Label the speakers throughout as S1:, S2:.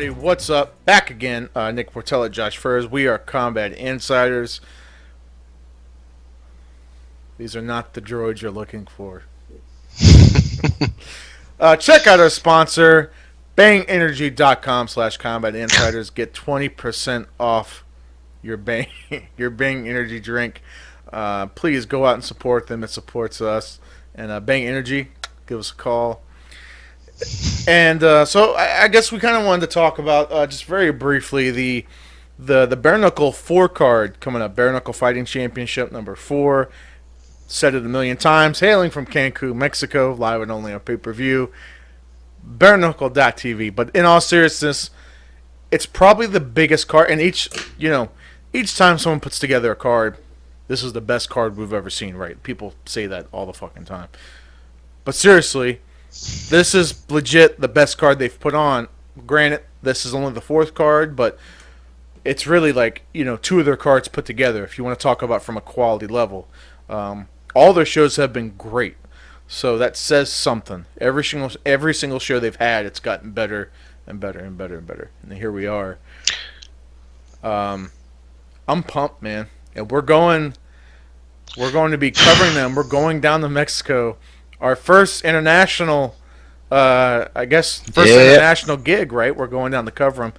S1: everybody, what's up? Back again, Nick Portella, Josh Furs. We are Combat Insiders. These are not the droids you're looking for. Check out our sponsor, bangenergy.com/combat insiders. Get 20% off your Bang Energy drink. Please go out and support them. It supports us. And Bang Energy, give us a call. And so I guess we kind of wanted to talk about just very briefly the Bare Knuckle 4 card coming up. Bare Knuckle Fighting Championship number 4. Said it a million times. Hailing from Cancun, Mexico, live and only on pay-per-view. BareKnuckle.tv. But in all seriousness, it's probably the biggest card. And each time someone puts together a card, this is the best card we've ever seen, right? People say that all the fucking time. But seriously, this is legit the best card they've put on. Granted, this is only the 4th card, but it's really like, 2 of their cards put together, if you want to talk about from a quality level. All their shows have been great. So that says something. Every single show they've had, it's gotten better and better and better and better. And here we are. I'm pumped, man. And we're going to be covering them. We're going down to Mexico. Our first international, international gig, right? We're going down to cover them.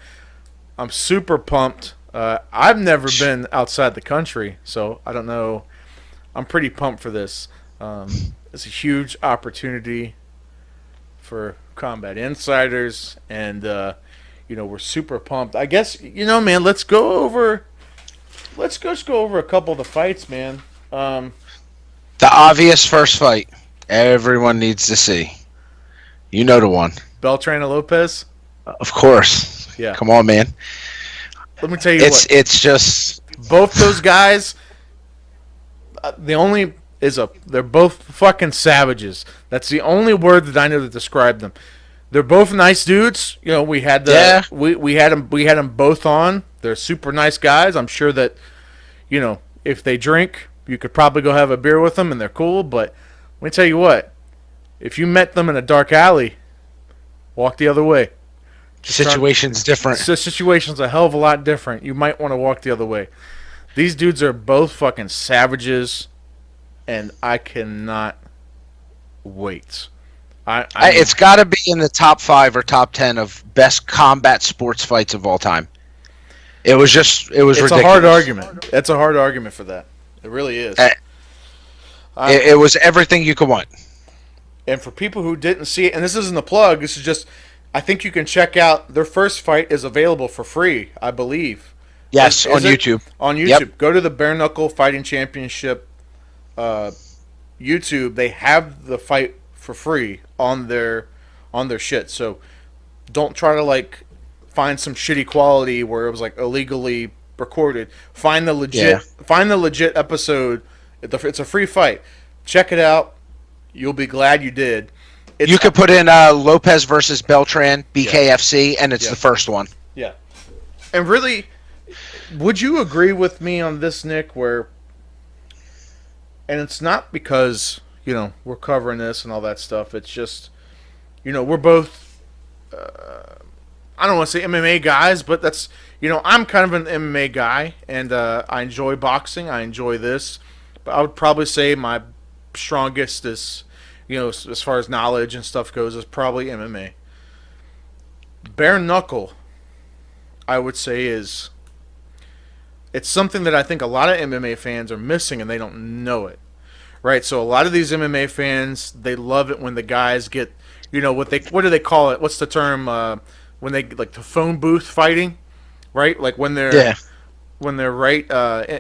S1: I'm super pumped. I've never been outside the country, so I don't know. I'm pretty pumped for this. It's a huge opportunity for Combat Insiders, and we're super pumped. I guess man. Let's go over a couple of the fights, man.
S2: The obvious first fight everyone needs to see. You know the one.
S1: Beltran and Lopez?
S2: Of course.
S1: Yeah.
S2: Come on, man.
S1: Let me tell you
S2: it's just
S1: both those guys. They're both fucking savages. That's the only word that I know to describe them. They're both nice dudes. We had we had them both on. They're super nice guys. I'm sure that if they drink, you could probably go have a beer with them and they're cool, but let me tell you what. If you met them in a dark alley, walk the other way.
S2: Situation's different.
S1: The situation's a hell of a lot different. You might want to walk the other way. These dudes are both fucking savages, and I cannot wait.
S2: It's got to be in the top 5 or top 10 of best combat sports fights of all time. It was ridiculous.
S1: It's a hard argument. It's a hard argument for that. It really is.
S2: It was everything you could want.
S1: And for people who didn't see it, and this isn't a plug, this is just, I think you can check out, their first fight is available for free, I believe.
S2: Yes, on YouTube.
S1: On YouTube. Yep. Go to the Bare Knuckle Fighting Championship YouTube. They have the fight for free on their shit. So don't try to find some shitty quality where it was illegally recorded. Find the legit episode. It's a free fight. Check it out. You'll be glad you did.
S2: You could put in Lopez versus Beltran, BKFC, and it's the first one.
S1: Yeah. And really, would you agree with me on this, Nick, and it's not because, we're covering this and all that stuff. It's just, we're both, I don't want to say MMA guys, but that's, I'm kind of an MMA guy, and I enjoy boxing. I enjoy this. But I would probably say my strongest is, as far as knowledge and stuff goes, is probably MMA. Bare Knuckle, I would say, it's something that I think a lot of MMA fans are missing, and they don't know it. Right? So a lot of these MMA fans, they love it when the guys get, what do they call it? What's the term? When they, the phone booth fighting, right? When they're right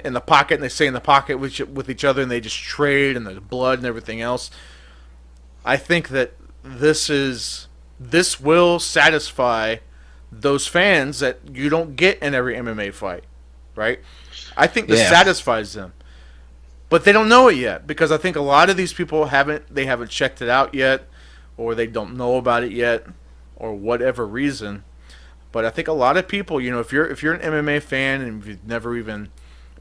S1: in the pocket, and they stay in the pocket with each other, and they just trade, and there's blood and everything else. I think that this will satisfy those fans that you don't get in every MMA fight, right? I think this satisfies them, but they don't know it yet, because I think a lot of these people haven't checked it out yet, or they don't know about it yet, or whatever reason. But I think a lot of people, if you're an MMA fan and you've never even,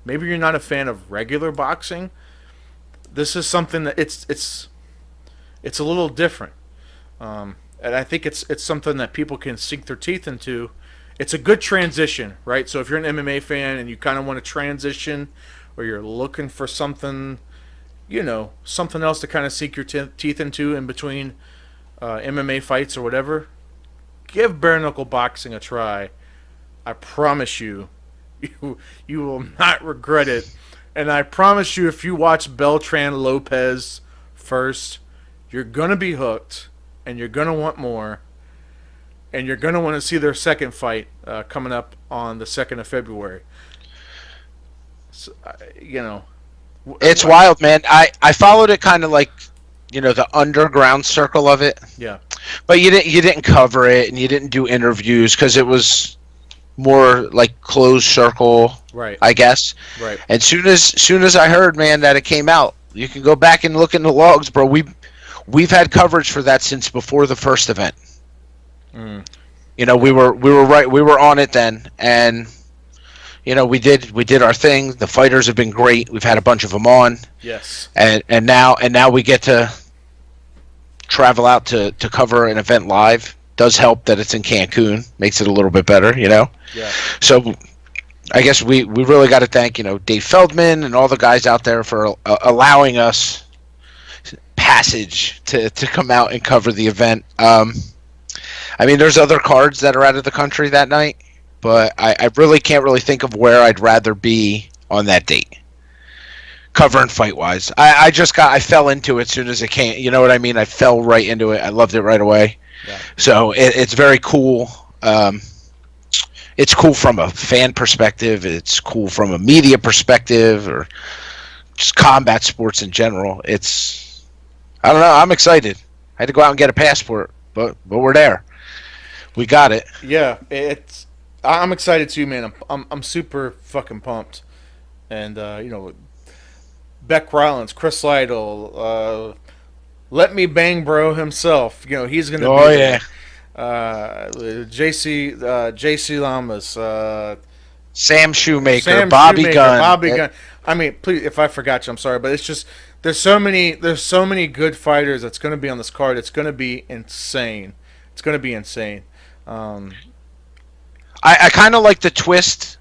S1: maybe you're not a fan of regular boxing, this is something that it's a little different. And I think it's something that people can sink their teeth into it's a good transition, right? So if you're an MMA fan and you kind of want to transition, or you're looking for something, something else to kind of sink your teeth into in between MMA fights or whatever, give bare knuckle boxing a try. I promise you, you will not regret it. And I promise you, if you watch Beltran Lopez first, you're gonna be hooked, and you're gonna want more, and you're gonna want to see their second fight coming up on the 2nd of February. So,
S2: It's wild, man. I followed it kind of like, the underground circle of it.
S1: Yeah.
S2: But you didn't cover it, and you didn't do interviews because it was more like closed circle,
S1: Right.
S2: I guess.
S1: Right.
S2: And soon as I heard, man, that it came out, you can go back and look in the logs, bro. We've had coverage for that since before the first event.
S1: Mm.
S2: We were on it then, and we did our thing. The fighters have been great. We've had a bunch of them on.
S1: Yes.
S2: And now we get to travel out to cover an event live. Does help that it's in Cancun. Makes it a little bit better,
S1: Yeah.
S2: So I guess we really got to thank, Dave Feldman and all the guys out there for allowing us passage to come out and cover the event. I mean, there's other cards that are out of the country that night, but I really can't really think of where I'd rather be on that date. Cover and fight wise, I fell into it as soon as it came. You know what I mean? I fell right into it. I loved it right away.
S1: Yeah.
S2: So it's very cool. It's cool from a fan perspective. It's cool from a media perspective, or just combat sports in general. I don't know. I'm excited. I had to go out and get a passport, but we're there. We got it.
S1: Yeah, I'm excited too, man. I'm super fucking pumped, and Beck Rollins, Chris Lytle, Let Me Bang Bro himself. He's gonna.
S2: Oh
S1: be
S2: yeah.
S1: JC Lamas,
S2: Sam Shoemaker,
S1: Sam
S2: Bobby
S1: Shoemaker,
S2: Gunn.
S1: Bobby Gunn. I mean, please, if I forgot you, I'm sorry, but it's just there's so many good fighters that's going to be on this card. It's going to be insane. It's going to be insane.
S2: I kind of like the twist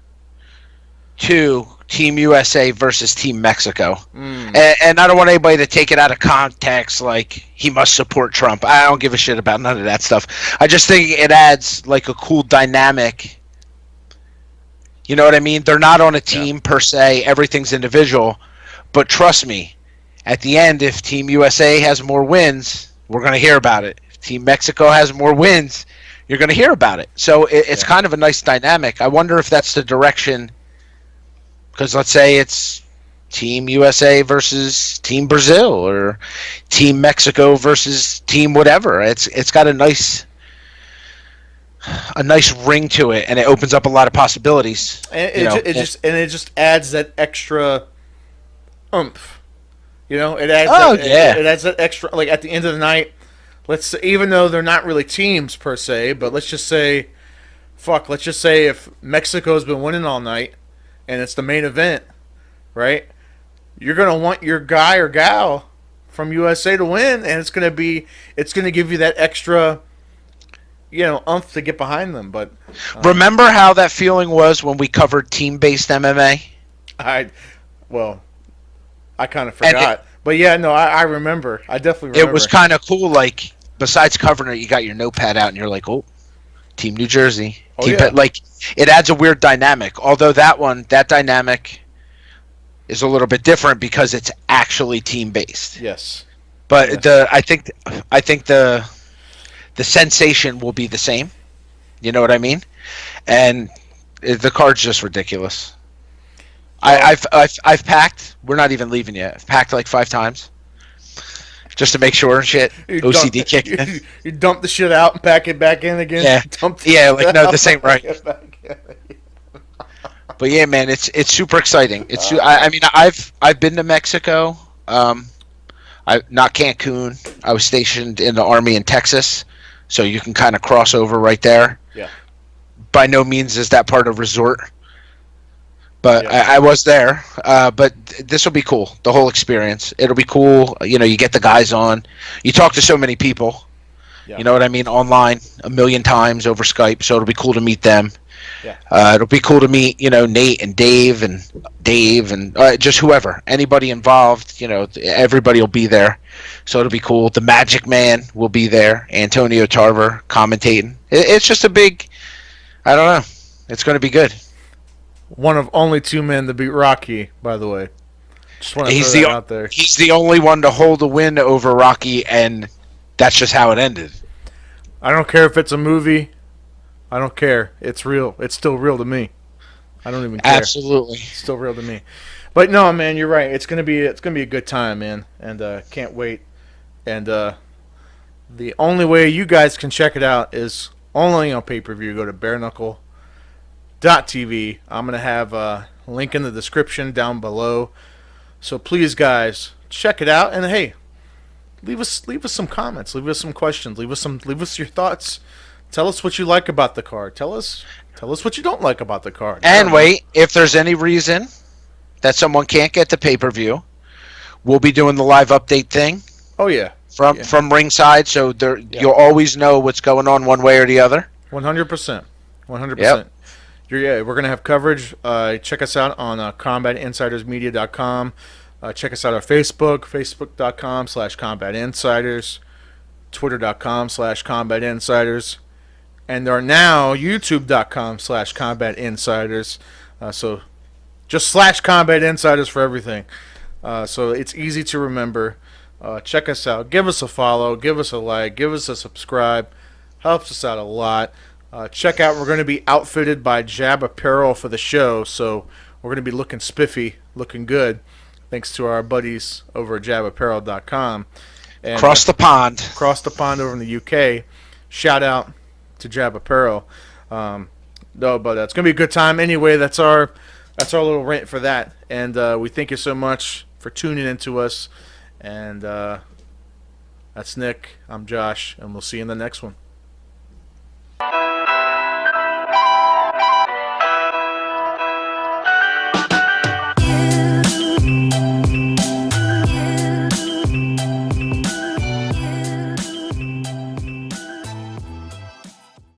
S2: to Team USA versus Team Mexico. And I don't want anybody to take it out of context like he must support Trump. I don't give a shit about none of that stuff. I just think it adds like a cool dynamic. You know what I mean? They're not on a team per se. Everything's individual. But trust me, at the end, if Team USA has more wins, we're going to hear about it. If Team Mexico has more wins, you're going to hear about it. So it's kind of a nice dynamic. I wonder if that's the direction, because let's say it's Team USA versus Team Brazil, or Team Mexico versus Team whatever. It's got a nice ring to it, and it opens up a lot of possibilities.
S1: And it just adds that extra oomph. It adds. It adds that extra. Like at the end of the night, let's say, even though they're not really teams per se, but let's just say if Mexico's been winning all night, and it's the main event, right? You're gonna want your guy or gal from USA to win, and it's gonna give you that extra, oomph to get behind them. But
S2: remember how that feeling was when we covered team-based MMA?
S1: I kind of forgot, but yeah, no, I remember. I definitely remember.
S2: It was kind of cool. Like, besides covering it, you got your notepad out, and you're like, "Oh, Team New Jersey." Like, it adds a weird dynamic. Although that dynamic is a little bit different because it's actually team-based.
S1: Yes.
S2: But I think the sensation will be the same. You know what I mean? And the card's just ridiculous. I've packed. We're not even leaving yet. I've packed like 5 times, just to make sure and shit. OCD kicked in.
S1: You dump the shit out and pack it back in again.
S2: Yeah. Like no, this ain't right. But yeah, man, it's super exciting. I mean, I've been to Mexico. Not Cancun. I was stationed in the Army in Texas, so you can kind of cross over right there.
S1: Yeah.
S2: By no means is that part of resort. But I was there. But this will be cool. The whole experience. It'll be cool. You get the guys on. You talk to so many people.
S1: Yeah.
S2: You know what I mean? Online a million times over Skype, so it'll be cool to meet them.
S1: Yeah.
S2: It'll be cool to meet, Nate and Dave and just whoever, anybody involved. Everybody will be there, so it'll be cool. The Magic Man will be there, Antonio Tarver commentating. It's just a big, I don't know. It's going to be good.
S1: One of only 2 men to beat Rocky, by the way. Just want to throw that out there.
S2: He's the only one to hold a win over Rocky, and that's just how it ended.
S1: I don't care if it's a movie. I don't care. It's real. It's still real to me. I don't even care.
S2: Absolutely.
S1: It's still real to me. But no, man, you're right. It's gonna be a good time, man, and can't wait. And the only way you guys can check it out is only on pay-per-view. Go to bareknuckle.tv. I'm gonna have a link in the description down below. So please, guys, check it out. And hey, leave us some comments. Leave us some questions. Leave us your thoughts. Tell us what you like about the card. Tell us what you don't like about the card.
S2: And wait, if there's any reason that someone can't get the pay-per-view, we'll be doing the live update thing.
S1: Oh yeah.
S2: From ringside, so you'll always know what's going on one way or the other.
S1: 100%. 100%.
S2: Yep.
S1: We're going to have coverage. Check us out on combatinsidersmedia.com. Check us out on Facebook, facebook.com/combatinsiders, twitter.com/combatinsiders, and are now youtube.com/combatinsiders. So just /combatinsiders for everything. So it's easy to remember. Check us out. Give us a follow. Give us a like. Give us a subscribe. Helps us out a lot. Check out, we're going to be outfitted by Jab Apparel for the show, so we're going to be looking spiffy, looking good, thanks to our buddies over at jabapparel.com. And,
S2: Across the pond.
S1: Across the pond over in the UK. Shout out to Jab Apparel. No, but it's going to be a good time. Anyway, that's our little rant for that. And we thank you so much for tuning in to us. And that's Nick. I'm Josh, and we'll see you in the next one.